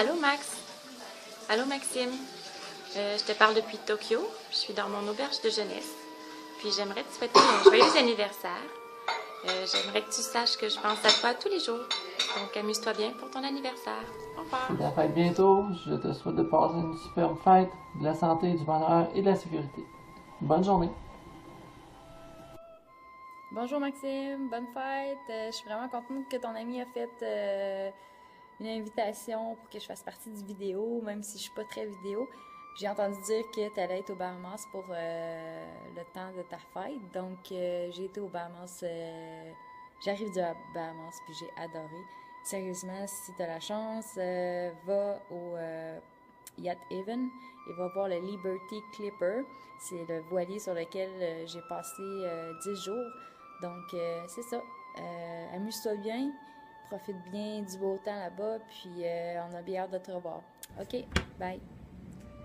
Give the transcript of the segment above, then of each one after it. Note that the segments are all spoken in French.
Allô Max. Allô Maxime. Je te parle depuis Tokyo. Je suis dans mon auberge de jeunesse. Puis j'aimerais te souhaiter un joyeux anniversaire. J'aimerais que tu saches que je pense à toi tous les jours. Donc amuse-toi bien pour ton anniversaire. Au revoir. C'est ta fête bientôt. Je te souhaite de passer une superbe fête, de la santé, du bonheur et de la sécurité. Bonne journée. Bonjour Maxime, bonne fête. Je suis vraiment contente que ton ami a fait une invitation pour que je fasse partie du vidéo, même si je suis pas très vidéo. J'ai entendu dire que tu allais être au Bahamas pour le temps de ta fête. Donc j'ai été au Bahamas, j'arrive du Bahamas puis j'ai adoré. Sérieusement, si tu as la chance, va au Yacht Haven et va voir le Liberty Clipper. C'est le voilier sur lequel j'ai passé 10 jours. Donc, c'est ça. Amuse-toi bien, profite bien du beau temps là-bas, puis on a bien hâte de te revoir. OK, bye.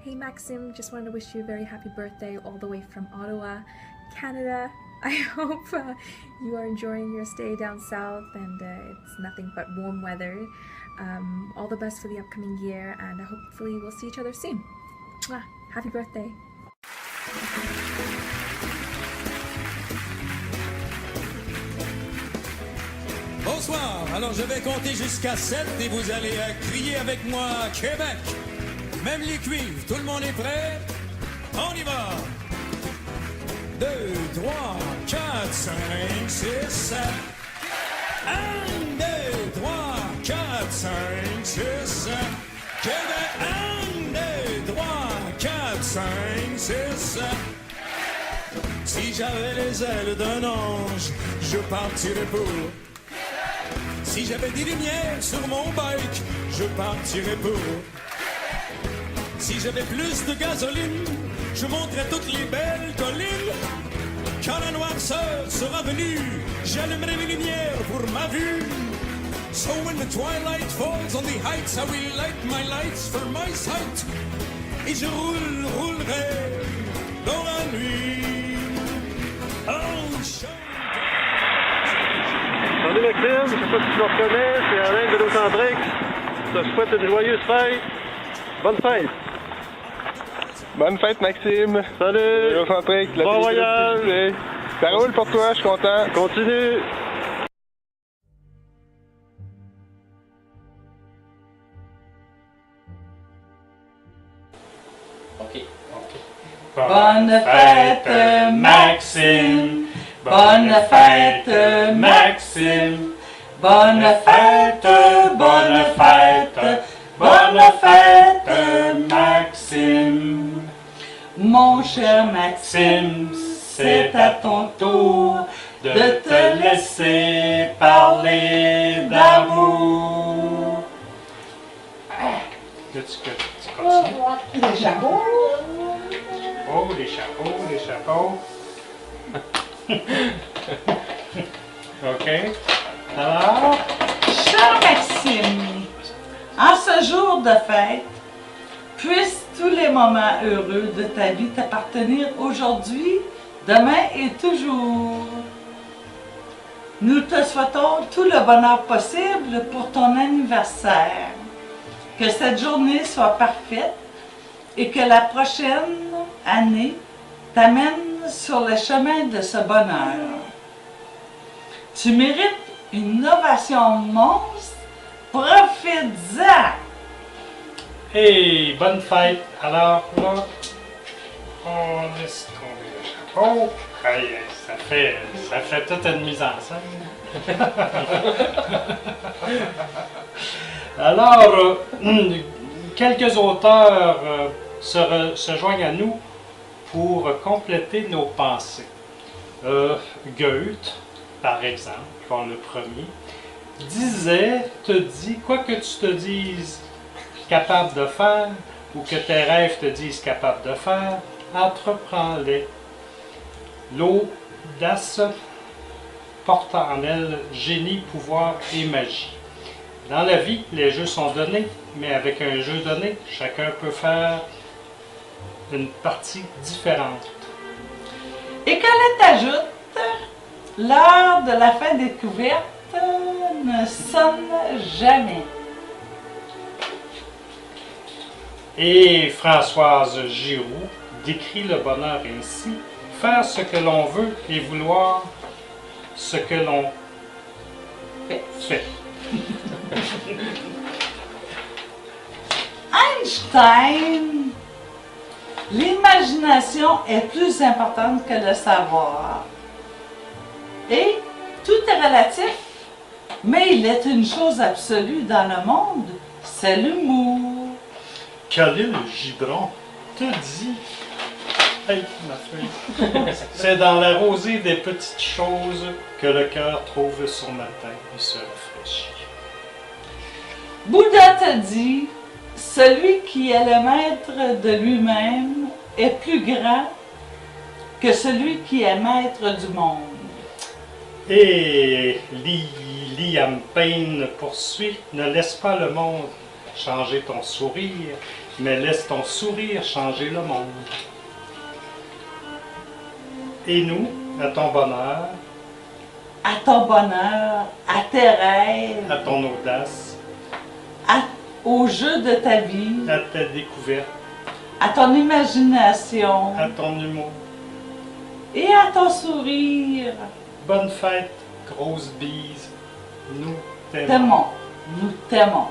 Hey Maxim, just wanted to wish you a very happy birthday all the way from Ottawa, Canada. I hope you are enjoying your stay down south and it's nothing but warm weather. All the best for the upcoming year and hopefully we'll see each other soon. Mwah. Happy birthday. Bonsoir, alors je vais compter jusqu'à 7 et vous allez crier avec moi Québec. Même les cuivres, tout le monde est prêt? On y va! 2, 3, 4, 5, 6, 7. 1, 2, 3, 4, 5, 6, 7. Québec! 1, 2, 3, 4, 5, 6, 7. Si j'avais les ailes d'un ange, je partirais pour. Si j'avais des lumières sur mon bike, je partirais pour. Si j'avais plus de gasoline, je monterais toutes les belles collines. Quand la noirceur sera venue, j'allumerai les lumières pour ma vue. So when the twilight falls on the heights, I will light my lights for my sight. Et je roulerai dans la nuit. Oh, Salut Maxime, je sais pas si tu me reconnais, c'est Alain de Vélocentrique. Je te souhaite une joyeuse fête. Bonne fête. Bonne fête Maxime. Salut. Vélocentrique, la bon voyage. Ça roule pour toi, je suis content. Continue. Bonne fête Maxime, bonne fête Maxime, bonne fête, bonne fête, bonne fête Maxime. Mon cher Maxime, c'est à ton tour de te laisser parler d'amour. Tu continues? Les chapeaux. Oh, les chapeaux, les chapeaux. OK. Alors? Cher Maxime, en ce jour de fête, puissent tous les moments heureux de ta vie t'appartenir aujourd'hui, demain et toujours. Nous te souhaitons tout le bonheur possible pour ton anniversaire. Que cette journée soit parfaite et que la prochaine année t'amène sur le chemin de ce bonheur. Tu mérites une ovation monstre. Profite-en! Hey, bonne fête! Alors, là, on laisse tomber le chapeau. Aïe, ça fait toute une mise en scène. Alors, quelques auteurs se joignent à nous pour compléter nos pensées. Goethe, par exemple, quand le premier, te dit, quoi que tu te dises capable de faire, ou que tes rêves te disent capable de faire, entreprends-les. L'audace porte en elle génie, pouvoir et magie. Dans la vie, les jeux sont donnés, mais avec un jeu donné, chacun peut faire une partie différente. Et qu'elle t'ajoute, l'heure de la fin découverte ne sonne jamais. Et Françoise Giroux décrit le bonheur ainsi: faire ce que l'on veut et vouloir ce que l'on fait. Einstein, l'imagination est plus importante que le savoir. Et tout est relatif, mais il est une chose absolue dans le monde, c'est l'humour. Khalil Gibran te dit: hey, ma fille, c'est dans la rosée des petites choses que le cœur trouve son matin et se rafraîchit. Bouddha te dit: celui qui est le maître de lui-même est plus grand que celui qui est maître du monde. Et Liam Payne poursuit: ne laisse pas le monde changer ton sourire, mais laisse ton sourire changer le monde. Et nous, à ton bonheur, À ton bonheur, à tes rêves, à ton audace, au jeu de ta vie, à ta découverte, à ton imagination à ton humour. et à ton sourire. Bonne fête, grosse bise, nous t'aimons. T'aimons, nous t'aimons.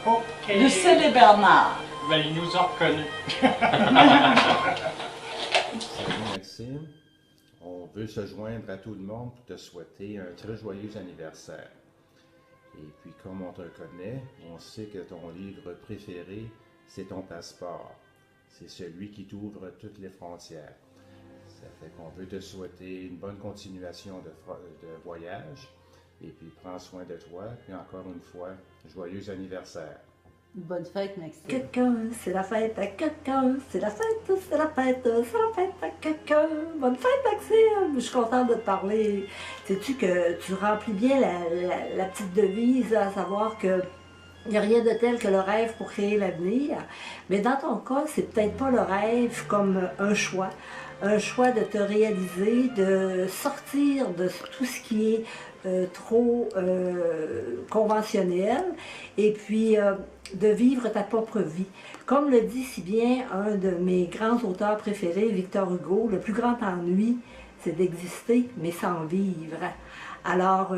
Ok. Lucille et Bernard. Ben, ils nous ont reconnus. Salut Maxime, on veut se joindre à tout le monde pour te souhaiter un très joyeux anniversaire. Et puis comme on te connaît, on sait que ton livre préféré, c'est ton passeport. C'est celui qui t'ouvre toutes les frontières. Ça fait qu'on veut te souhaiter une bonne continuation de voyage. Et puis prends soin de toi. Puis encore une fois, joyeux anniversaire. Bonne fête, Maxime. Quelqu'un, c'est la fête à quelqu'un, c'est la fête, c'est la fête, c'est la fête à quelqu'un. Bonne fête, Maxime! Je suis contente de te parler. Sais-tu que tu remplis bien la petite devise, à savoir que il n'y a rien de tel que le rêve pour créer l'avenir. Mais dans ton cas, c'est peut-être pas le rêve comme un choix de te réaliser, de sortir de tout ce qui est trop conventionnel, et puis de vivre ta propre vie. Comme le dit si bien un de mes grands auteurs préférés, Victor Hugo, le plus grand ennui, c'est d'exister, mais sans vivre. Alors,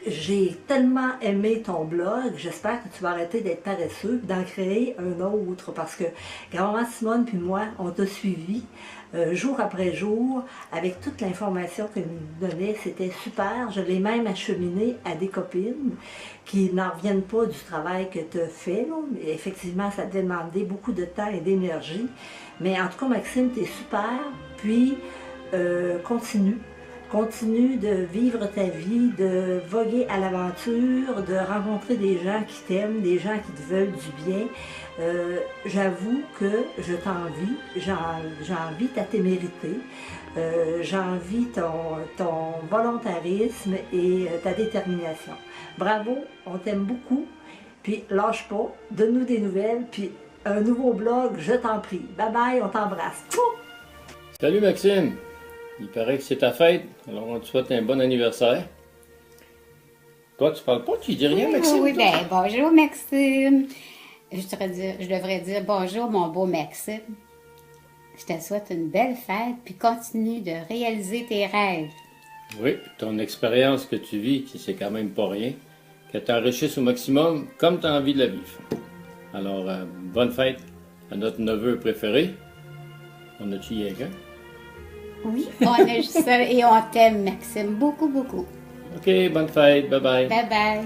j'ai tellement aimé ton blog, j'espère que tu vas arrêter d'être paresseux, d'en créer un autre, parce que grand-maman Simone puis moi, on t'a suivi jour après jour, avec toute l'information que nous donnait, c'était super. Je l'ai même acheminé à des copines qui n'en reviennent pas du travail que tu as fait. Là. Mais effectivement, ça demandait beaucoup de temps et d'énergie. Mais en tout cas, Maxime, tu es super. Puis, continue. Continue de vivre ta vie, de voguer à l'aventure, de rencontrer des gens qui t'aiment, des gens qui te veulent du bien. J'avoue que je t'envie, j'envie ta témérité, j'envie ton volontarisme et ta détermination. Bravo, on t'aime beaucoup, puis lâche pas, donne-nous des nouvelles, puis un nouveau blog, je t'en prie. Bye bye, on t'embrasse. Salut Maxime! Il paraît que c'est ta fête, alors on te souhaite un bon anniversaire. Toi, tu parles pas, tu dis rien, Maxime? Oui, bien, bonjour Maxime. Je devrais dire bonjour mon beau Maxime. Je te souhaite une belle fête, puis continue de réaliser tes rêves. Oui, ton expérience que tu vis, qui c'est quand même pas rien, que tu enrichisses au maximum comme tu as envie de la vivre. Alors, bonne fête à notre neveu préféré. On a-tu y quelqu'un? Oui, on a juste ça et on t'aime, Maxime, beaucoup, beaucoup. OK, bonne fête, bye bye. Bye bye.